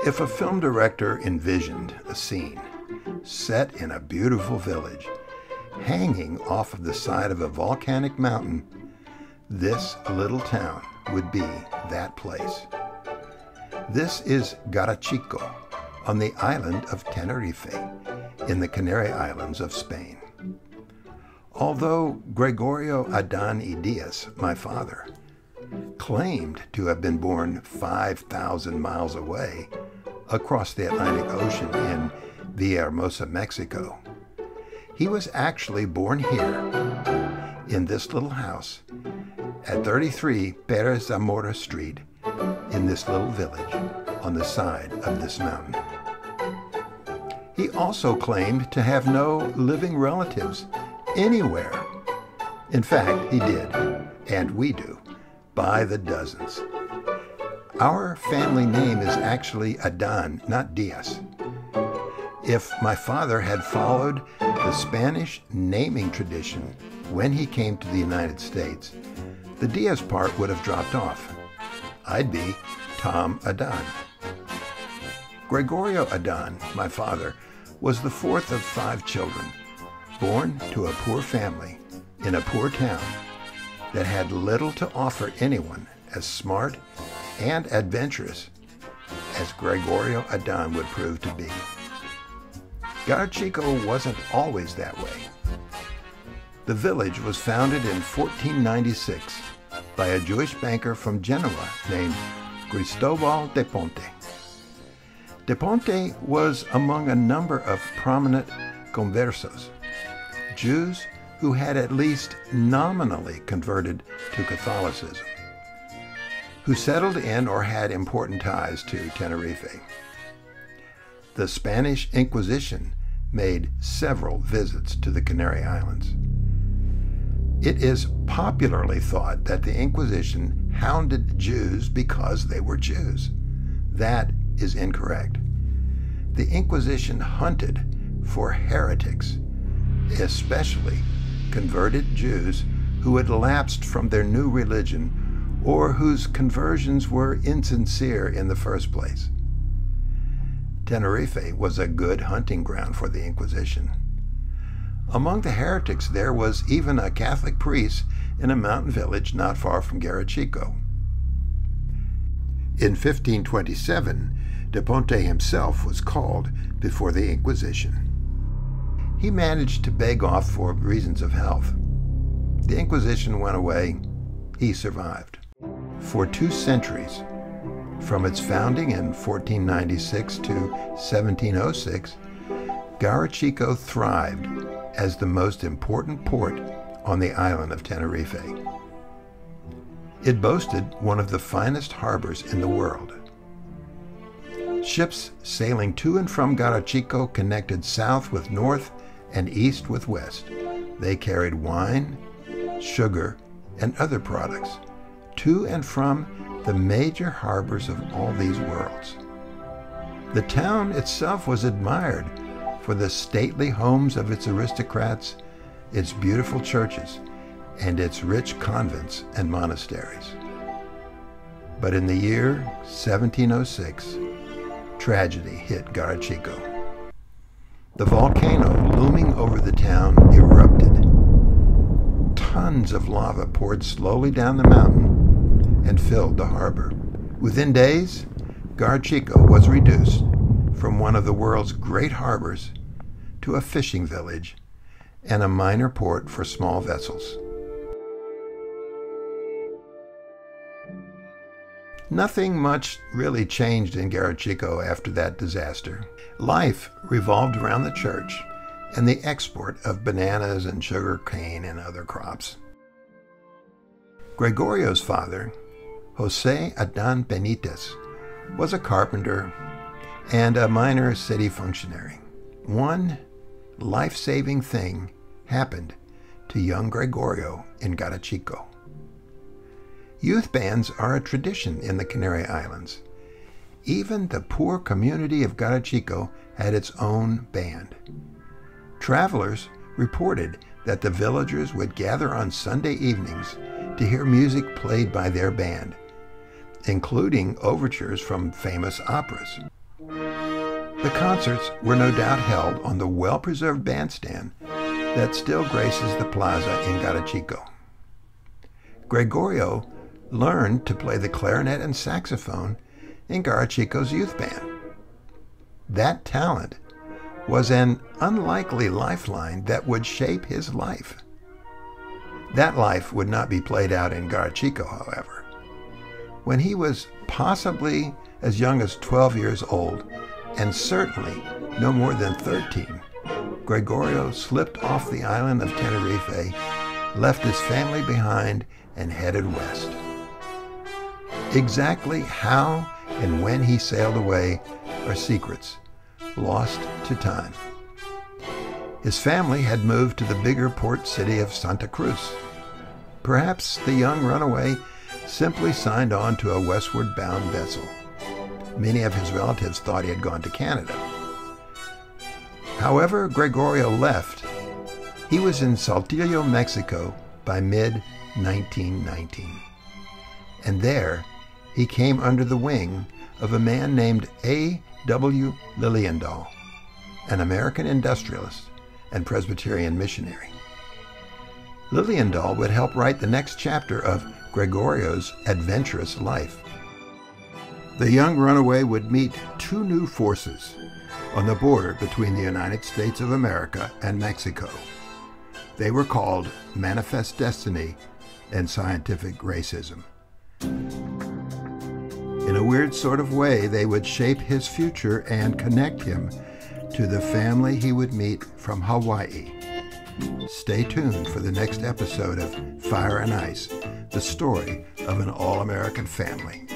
If a film director envisioned a scene set in a beautiful village, hanging off of the side of a volcanic mountain, this little town would be that place. This is Garachico, on the island of Tenerife, in the Canary Islands of Spain. Although Gregorio Adan y Diaz, my father, claimed to have been born 5,000 miles away across the Atlantic Ocean in Villahermosa, Mexico, he was actually born here, in this little house, at 33 Perez Zamora Street, in this little village on the side of this mountain. He also claimed to have no living relatives anywhere. In fact, he did, and we do, by the dozens. Our family name is actually Adan, not Diaz. If my father had followed the Spanish naming tradition when he came to the United States, the Diaz part would have dropped off. I'd be Tom Adan. Gregorio Adan, my father, was the fourth of 5 children, born to a poor family in a poor town that had little to offer anyone as smart and adventurous as Gregorio Adan would prove to be. Garachico wasn't always that way. The village was founded in 1496 by a Jewish banker from Genoa named Cristobal de Ponte. De Ponte was among a number of prominent conversos, Jews who had at least nominally converted to Catholicism, who settled in or had important ties to Tenerife. The Spanish Inquisition made several visits to the Canary Islands. It is popularly thought that the Inquisition hounded Jews because they were Jews. That is incorrect. The Inquisition hunted for heretics, especially converted Jews who had lapsed from their new religion or whose conversions were insincere in the first place. Tenerife was a good hunting ground for the Inquisition. Among the heretics there was even a Catholic priest in a mountain village not far from Garachico. In 1527, de Ponte himself was called before the Inquisition. He managed to beg off for reasons of health. The Inquisition went away. He survived. For 2 centuries, from its founding in 1496 to 1706, Garachico thrived as the most important port on the island of Tenerife. It boasted one of the finest harbors in the world. Ships sailing to and from Garachico connected south with north and east with west. They carried wine, sugar, and other products to and from the major harbors of all these worlds. The town itself was admired for the stately homes of its aristocrats, its beautiful churches, and its rich convents and monasteries. But in the year 1706, tragedy hit Garachico. The volcano looming over the town erupted. Tons of lava poured slowly down the mountain and filled the harbor. Within days, Garachico was reduced from one of the world's great harbors to a fishing village and a minor port for small vessels. Nothing much really changed in Garachico after that disaster. Life revolved around the church and the export of bananas and sugar cane and other crops. Gregorio's father, Jose Adan Benitez, was a carpenter and a minor city functionary. One life-saving thing happened to young Gregorio in Garachico. Youth bands are a tradition in the Canary Islands. Even the poor community of Garachico had its own band. Travelers reported that the villagers would gather on Sunday evenings to hear music played by their band, including overtures from famous operas. The concerts were no doubt held on the well-preserved bandstand that still graces the plaza in Garachico. Gregorio learned to play the clarinet and saxophone in Garachico's youth band. That talent was an unlikely lifeline that would shape his life. That life would not be played out in Garachico, however. When he was possibly as young as 12 years old, and certainly no more than 13, Gregorio slipped off the island of Tenerife, left his family behind, and headed west. Exactly how and when he sailed away are secrets, lost to time. His family had moved to the bigger port city of Santa Cruz. Perhaps the young runaway simply signed on to a westward-bound vessel. Many of his relatives thought he had gone to Canada. However Gregorio left, he was in Saltillo, Mexico by mid-1919. And there, he came under the wing of a man named A.W. Liliendahl, an American industrialist and Presbyterian missionary. Liliendahl would help write the next chapter of Gregorio's adventurous life. The young runaway would meet two new forces on the border between the United States of America and Mexico. They were called Manifest Destiny and Scientific Racism. In a weird sort of way, they would shape his future and connect him to the family he would meet from Hawaii. Stay tuned for the next episode of Fire and Ice, the story of an all-American family.